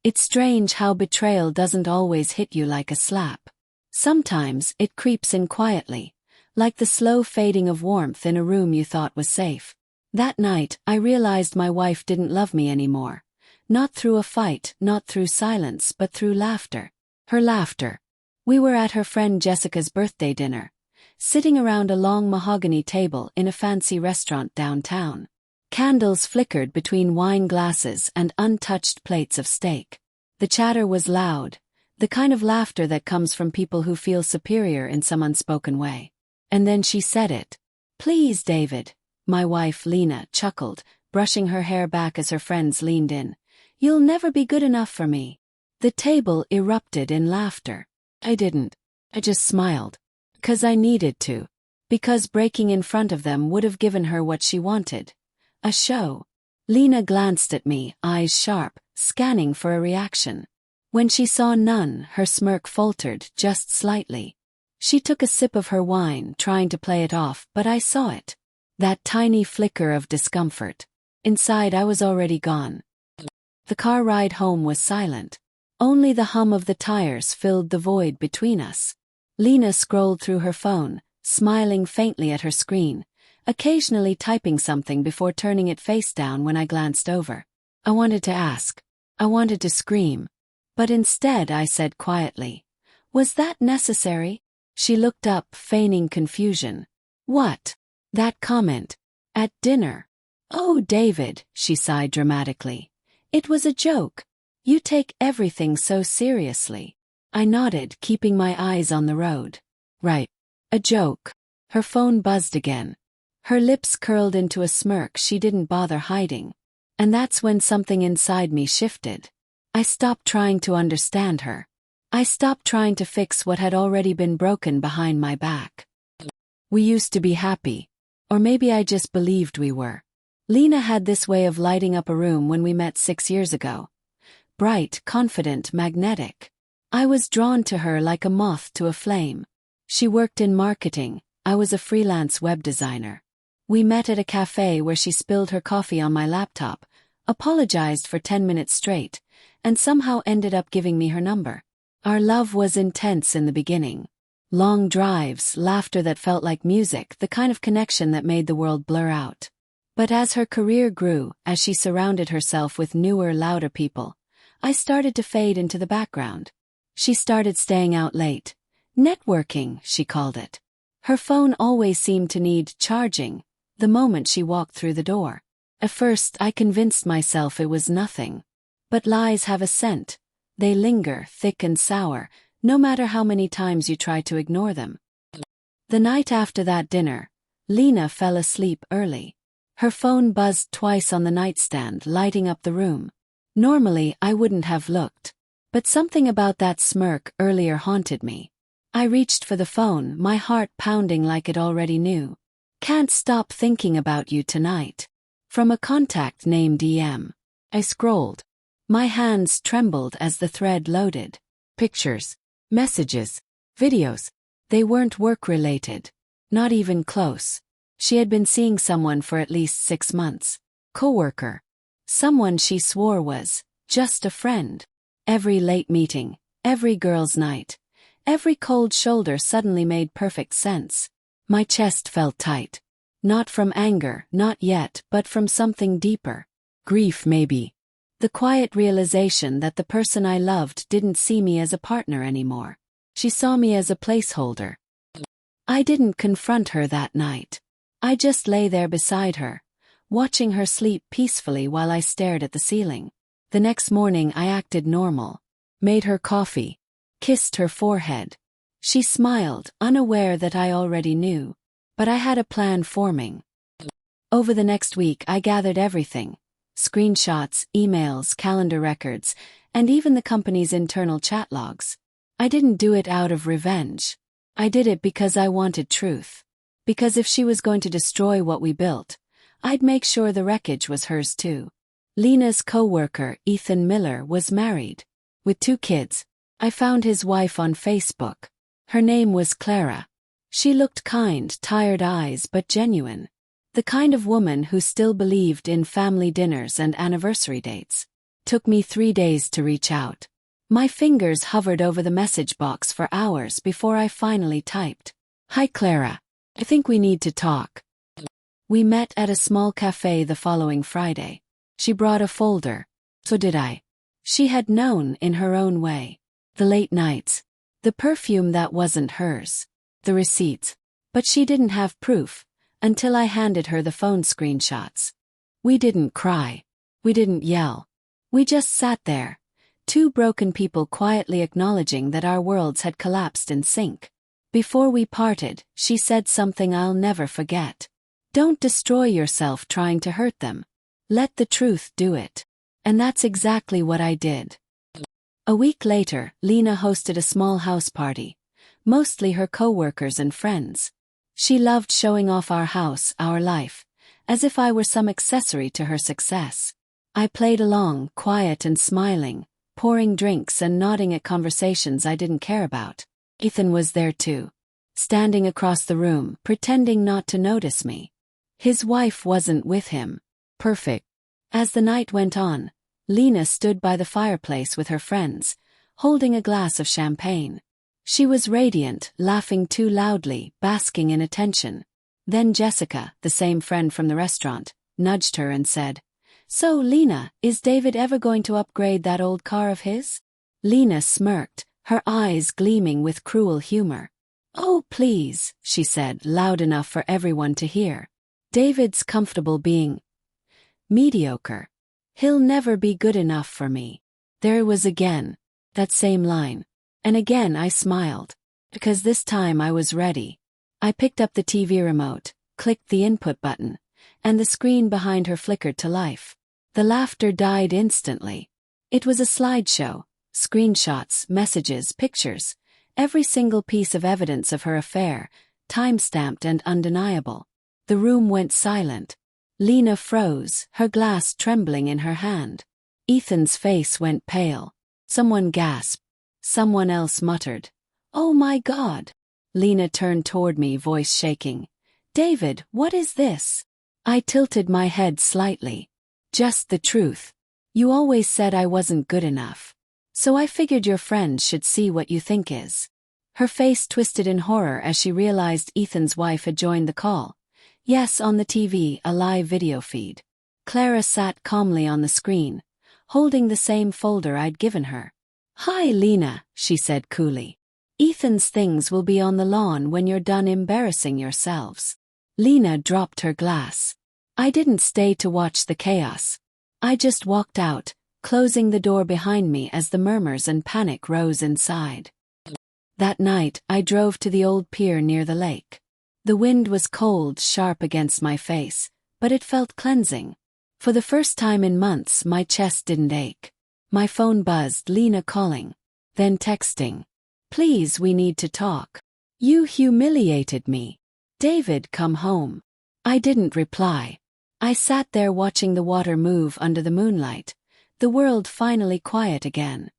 It's strange how betrayal doesn't always hit you like a slap. Sometimes it creeps in quietly, like the slow fading of warmth in a room you thought was safe. That night, I realized my wife didn't love me anymore. Not through a fight, not through silence, but through laughter. Her laughter. We were at her friend Jessica's birthday dinner, sitting around a long mahogany table in a fancy restaurant downtown. Candles flickered between wine glasses and untouched plates of steak. The chatter was loud, the kind of laughter that comes from people who feel superior in some unspoken way. And then she said it. "Please, David." My wife, Lena, chuckled, brushing her hair back as her friends leaned in. "You'll never be good enough for me." The table erupted in laughter. I didn't. I just smiled. Because I needed to. Because breaking in front of them would have given her what she wanted. A show. Lena glanced at me, eyes sharp, scanning for a reaction. When she saw none, her smirk faltered just slightly. She took a sip of her wine, trying to play it off, but I saw it. That tiny flicker of discomfort. Inside, I was already gone. The car ride home was silent. Only the hum of the tires filled the void between us. Lena scrolled through her phone, smiling faintly at her screen, occasionally typing something before turning it face down when I glanced over. I wanted to ask. I wanted to scream. But instead I said quietly, "Was that necessary?" She looked up, feigning confusion. "What?" "That comment. At dinner." "Oh, David," she sighed dramatically. "It was a joke. You take everything so seriously." I nodded, keeping my eyes on the road. "Right. A joke." Her phone buzzed again. Her lips curled into a smirk she didn't bother hiding. And that's when something inside me shifted. I stopped trying to understand her. I stopped trying to fix what had already been broken behind my back. We used to be happy. Or maybe I just believed we were. Lena had this way of lighting up a room when we met 6 years ago. Bright, confident, magnetic. I was drawn to her like a moth to a flame. She worked in marketing. I was a freelance web designer. We met at a cafe where she spilled her coffee on my laptop, apologized for 10 minutes straight, and somehow ended up giving me her number. Our love was intense in the beginning. Long drives, laughter that felt like music, the kind of connection that made the world blur out. But as her career grew, as she surrounded herself with newer, louder people, I started to fade into the background. She started staying out late. Networking, she called it. Her phone always seemed to need charging the moment she walked through the door. At first, I convinced myself it was nothing. But lies have a scent. They linger, thick and sour, no matter how many times you try to ignore them. The night after that dinner, Lena fell asleep early. Her phone buzzed twice on the nightstand, lighting up the room. Normally, I wouldn't have looked. But something about that smirk earlier haunted me. I reached for the phone, my heart pounding like it already knew. "Can't stop thinking about you tonight." From a contact named EM. I scrolled. My hands trembled as the thread loaded. Pictures, messages, videos. They weren't work-related. Not even close. She had been seeing someone for at least 6 months. Coworker. Someone she swore was just a friend. Every late meeting, every girls' night, every cold shoulder suddenly made perfect sense. My chest felt tight. Not from anger, not yet, but from something deeper. Grief, maybe. The quiet realization that the person I loved didn't see me as a partner anymore. She saw me as a placeholder. I didn't confront her that night. I just lay there beside her, watching her sleep peacefully while I stared at the ceiling. The next morning I acted normal. Made her coffee. Kissed her forehead. She smiled, unaware that I already knew. But I had a plan forming. Over the next week I gathered everything. Screenshots, emails, calendar records, and even the company's internal chat logs. I didn't do it out of revenge. I did it because I wanted truth. Because if she was going to destroy what we built, I'd make sure the wreckage was hers too. Lena's co-worker, Ethan Miller, was married. With 2 kids. I found his wife on Facebook. Her name was Clara. She looked kind, tired eyes, but genuine. The kind of woman who still believed in family dinners and anniversary dates. Took me 3 days to reach out. My fingers hovered over the message box for hours before I finally typed, "Hi Clara. I think we need to talk." We met at a small cafe the following Friday. She brought a folder. So did I. She had known in her own way. The late nights. The perfume that wasn't hers. The receipts. But she didn't have proof, until I handed her the phone screenshots. We didn't cry. We didn't yell. We just sat there. Two broken people quietly acknowledging that our worlds had collapsed in sync. Before we parted, she said something I'll never forget. "Don't destroy yourself trying to hurt them. Let the truth do it." And that's exactly what I did. A week later, Lena hosted a small house party. Mostly her co-workers and friends. She loved showing off our house, our life, as if I were some accessory to her success. I played along, quiet and smiling, pouring drinks and nodding at conversations I didn't care about. Ethan was there too. Standing across the room, pretending not to notice me. His wife wasn't with him. Perfect. As the night went on, Lena stood by the fireplace with her friends, holding a glass of champagne. She was radiant, laughing too loudly, basking in attention. Then Jessica, the same friend from the restaurant, nudged her and said, "So, Lena, is David ever going to upgrade that old car of his?" Lena smirked, her eyes gleaming with cruel humor. "Oh, please," she said, loud enough for everyone to hear. "David's comfortable being mediocre. He'll never be good enough for me." There it was again, that same line. And again I smiled. Because this time I was ready. I picked up the TV remote, clicked the input button, and the screen behind her flickered to life. The laughter died instantly. It was a slideshow, screenshots, messages, pictures, every single piece of evidence of her affair, time-stamped and undeniable. The room went silent. Lena froze, her glass trembling in her hand. Ethan's face went pale. Someone gasped. Someone else muttered, "Oh my God." Lena turned toward me, voice shaking. "David, what is this?" I tilted my head slightly. "Just the truth. You always said I wasn't good enough. So I figured your friends should see what you think is." Her face twisted in horror as she realized Ethan's wife had joined the call. Yes, on the TV, a live video feed. Clara sat calmly on the screen, holding the same folder I'd given her. "Hi, Lena," she said coolly. "Ethan's things will be on the lawn when you're done embarrassing yourselves." Lena dropped her glass. I didn't stay to watch the chaos. I just walked out, closing the door behind me as the murmurs and panic rose inside. That night, I drove to the old pier near the lake. The wind was cold, sharp against my face, but it felt cleansing. For the first time in months, my chest didn't ache. My phone buzzed, Lena calling. Then texting. "Please, we need to talk. You humiliated me. David, come home." I didn't reply. I sat there watching the water move under the moonlight, the world finally quiet again.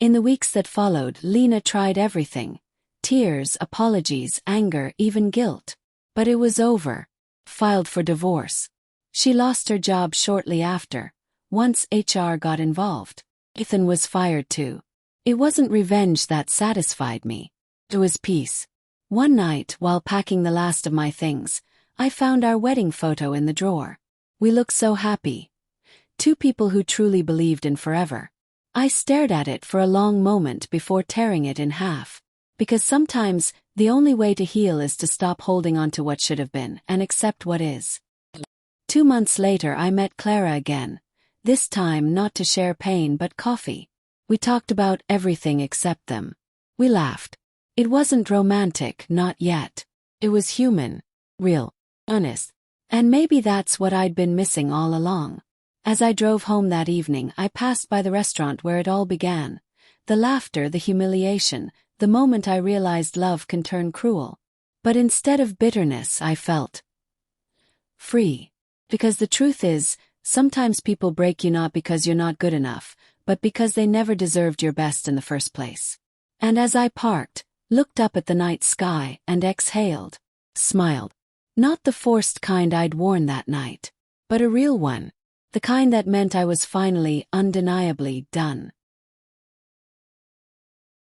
In the weeks that followed, Lena tried everything. Tears, apologies, anger, even guilt. But it was over. Filed for divorce. She lost her job shortly after. Once HR got involved. Ethan was fired too. It wasn't revenge that satisfied me. It was peace. One night, while packing the last of my things, I found our wedding photo in the drawer. We looked so happy. Two people who truly believed in forever. I stared at it for a long moment before tearing it in half. Because sometimes, the only way to heal is to stop holding on to what should have been and accept what is. 2 months later I met Clara again. This time not to share pain but coffee. We talked about everything except them. We laughed. It wasn't romantic, not yet. It was human, real, honest. And maybe that's what I'd been missing all along. As I drove home that evening, I passed by the restaurant where it all began. The laughter, the humiliation, the moment I realized love can turn cruel. But instead of bitterness, I felt free. Because the truth is, sometimes people break you not because you're not good enough, but because they never deserved your best in the first place. And as I parked, looked up at the night sky and exhaled, smiled. Not the forced kind I'd worn that night, but a real one. The kind that meant I was finally, undeniably done.